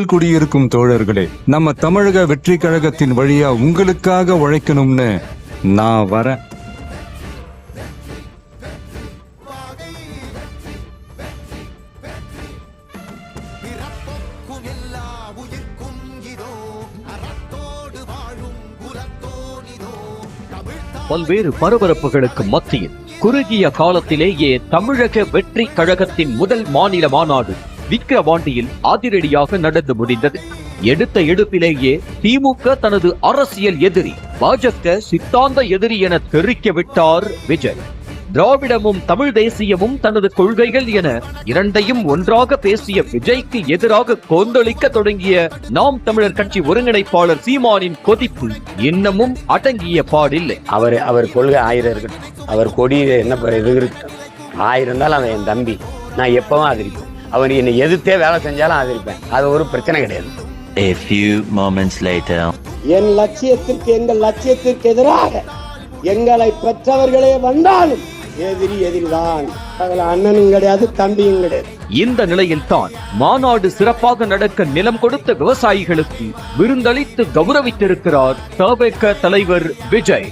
குடியிருக்கும் தோழர்களே, நம்ம தமிழக வெற்றி கழகத்தின் வழியா உங்களுக்காக உழைக்கணும்னு நான் வரேன். பல்வேறு பரபரப்புகளுக்கு மத்தியில் குறுகிய காலத்திலேயே தமிழக வெற்றி கழகத்தின் முதல் மாநில மாநாடு விக்கிரவாண்டியில் அதிரடியாக நடந்து முடிந்தது. எடுத்த எடுப்பிலேயே திமுக தனது அரசியல் எதிரி, பாஜக சித்தாந்த எதிரி என தெரிவிக்க விட்டார் விஜய். திராவிடமும் தமிழ் தேசியமும் தனது கொள்கைகள் என இரண்டையும் ஒன்றாக பேசிய விஜய்க்கு எதிராக கொந்தளிக்க தொடங்கிய நாம் தமிழர் கட்சி ஒருங்கிணைப்பாளர் சீமானின் கொதிப்பு இன்னமும் அடங்கிய பாடில்லை. அவர் கொள்கை 1000 இருக்கட்டும், அவர் கொடி என்ன இருக்கட்டும், 1000 இருந்தாலும் அவன் என் தம்பி, நான் எப்பவும் ஆதரிப்பேன். அவர் என்னை எதிர்த்தே வேலை செஞ்சாலும் ஆதரிப்பேன், அது ஒரு பிரச்சனை கிடையாது. A few moments later. என் லட்சியத்திற்கு, எங்கள் லட்சியத்திற்கு எதிராக எங்களை பெற்றவர்களே வந்தாலும் எதிரிதான். அண்ணனும் கிடையாது, தம்பியும் கிடையாது. இந்த நிலையில் தான் மாநாடு சிறப்பாக நடக்க நிலம் கொடுத்த விவசாயிகளுக்கு விருந்தளித்து கௌரவித்திருக்கிறார் தவேக தலைவர் விஜய்.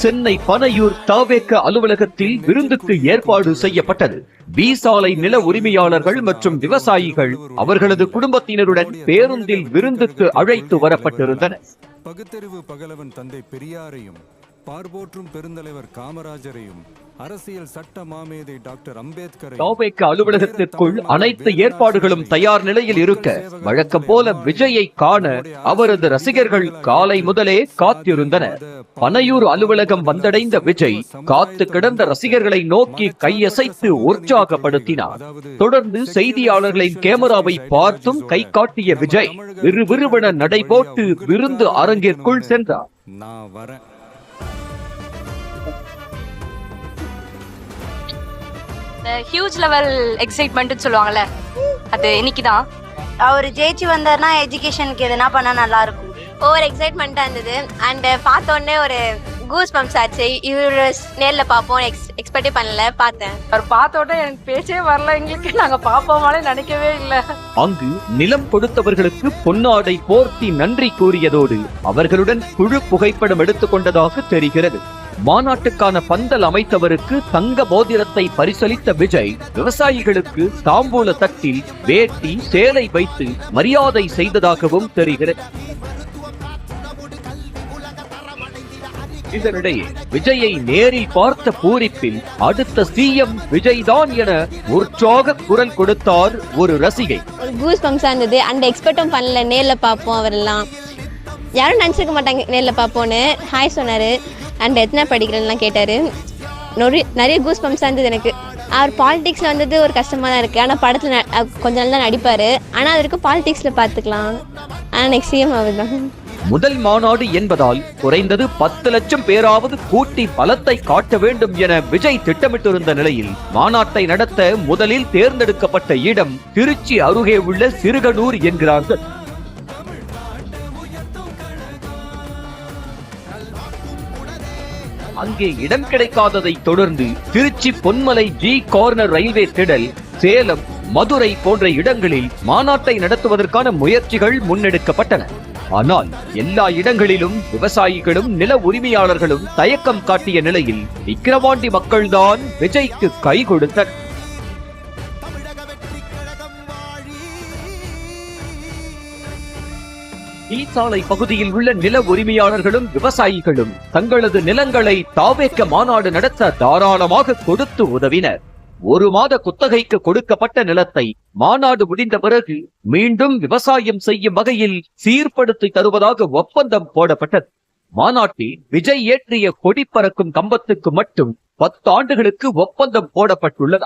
சென்னை பனையூர் தவேக அலுவலகத்தில் விருந்துக்கு ஏற்பாடு செய்யப்பட்டது. பி சாலை நில உரிமையாளர்கள் மற்றும் விவசாயிகள் அவர்களது குடும்பத்தினருடன் பேருந்தில் விருந்துக்கு அழைத்து வரப்பட்டிருந்தனர். பகுத்தறிவு பகலவன் தந்தை பெரியாரையும், பார்போற்றும் பெருந்தலைவர் காமராஜரையும், அரசியல் சட்ட மாமேதை டாக்டர் அம்பேத்கரை தவேக அலுவலகத்திற்குள் அனைத்து ஏற்பாடுகளும் தயார் நிலையில் இருக்க, வழக்கம் போல விஜயை காண அவரது ரசிகர்கள் காலை முதலே காத்திருந்தனர். பனையூர் அலுவலகம் வந்தடைந்த விஜய் காத்து கிடந்த ரசிகர்களை நோக்கி கையசைத்து உற்சாகப்படுத்தினார். தொடர்ந்து செய்தியாளர்களின் கேமராவை பார்த்தும் கை காட்டிய விஜய் விறுவிறுவென நடைபோட்டு விருந்து அரங்கிற்குள் சென்றார். நான் வரேன். ஹியூஜ் லெவல் எக்ஸைட்மெண்ட் சொல்லுவாங்கல்ல, அது இன்னைக்குதான். அவர் ஜெயிச்சு வந்தாருன்னா எஜுகேஷனுக்கு எதுனா பண்ணா நல்லா இருக்கும். ஓவர் எக்ஸைட்மெண்டா இருந்தது. அண்ட் பார்த்தோன்னே ஒரு கூஸ் பம்ப்ஸ் ஆச்சு. இவரு நேர்ல பார்ப்போம் எக்ஸ்பெக்டே பண்ணல, பார்த்தேன். அவர் பார்த்தோன்னே எனக்கு பேச்சே வரல, எங்களுக்கு நாங்க பார்ப்போமாலே நினைக்கவே இல்லை. அங்கு நிலம் கொடுத்தவர்களுக்கு பொன்னாடை போர்த்தி நன்றி கூறியதோடு அவர்களுடன் குழு புகைப்படம் எடுத்துக் கொண்டதாக தெரிகிறது. மாநாட்டுக்கான பந்தல் அமைத்தவருக்கு தங்க மோதிரத்தை பரிசளித்த விஜய் விவசாயிகளுக்கு தாம்பூல தட்டில் வேட்டி சேலை வைத்து மரியாதை செய்ததாகவும் தெரிகிறது. இதனிடையே விஜயை நேரில் பார்த்த பூரிப்பில் அடுத்த சிஎம் விஜய் தான் என உற்சாக குரல் கொடுத்தார் ஒரு ரசிகை. கூஸ் பம்ப்ஸா இருந்தது. அண்ட் எக்ஸ்பெக்டும் பண்ணல, நேர்ல பார்ப்போம் அவரெல்லாம். யாரும் நினைச்சிருக்க மாட்டாங்க நேர்ல பார்ப்போன்னு. ஹாய் சொன்னாரு. அண்ட் எத்தனை படிக்கிறேன்லாம் கேட்டாரு. நிறைய கூஸ் பம்ப்ஸா இருந்தது எனக்கு. அவர் பாலிடிக்ஸ்ல வந்தது ஒரு கஷ்டமா தான் இருக்கு. ஆனால் படத்துல கொஞ்ச நாள் தான் நடிப்பாரு. ஆனால் அது வரைக்கும் பாலிடிக்ஸ்ல பார்த்துக்கலாம். ஆனால் நெக்ஸ்ட் சிஎம் அவர் தான். முதல் மாநாடு என்பதால் குறைந்தது 10 லட்சம் பேராவது கூட்டி பலத்தை காட்ட வேண்டும் என விஜய் திட்டமிட்டிருந்த நிலையில் மாநாட்டை நடத்த முதலில் தேர்ந்தெடுக்கப்பட்ட இடம் திருச்சி அருகே உள்ள சிறுகனூர் என்கிறார்கள். அங்கே இடம் கிடைக்காததை தொடர்ந்து Tiruchi Ponmalai G corner railway திடல், சேலம், மதுரை போன்ற இடங்களில் மாநாட்டை நடத்துவதற்கான முயற்சிகள் முன்னெடுக்கப்பட்டன. ஆனால் எல்லா இடங்களிலும் விவசாயிகளும் நில உரிமையாளர்களும் தயக்கம் காட்டிய நிலையில் விக்கிரவாண்டி மக்கள்தான் விஜய்க்கு கை கொடுத்தனர். ஈசாலை பகுதியில் உள்ள நில உரிமையாளர்களும் விவசாயிகளும் தங்களது நிலங்களை தவேக மாநாடு நடத்த தாராளமாக கொடுத்து உதவினர். 1 மாத குத்தகைக்கு கொடுக்கப்பட்ட நிலத்தை மாநாடு முடிந்த பிறகு மீண்டும் விவசாயம் செய்யும் வகையில் சீர்படுத்தி தருவதாக ஒப்பந்தம் போடப்பட்டது. மாநாட்டில் விஜய் ஏற்றிய கொடி பறக்கும் கம்பத்துக்கு மட்டும் 10 ஆண்டுகளுக்கு ஒப்பந்தம் போடப்பட்டுள்ளது.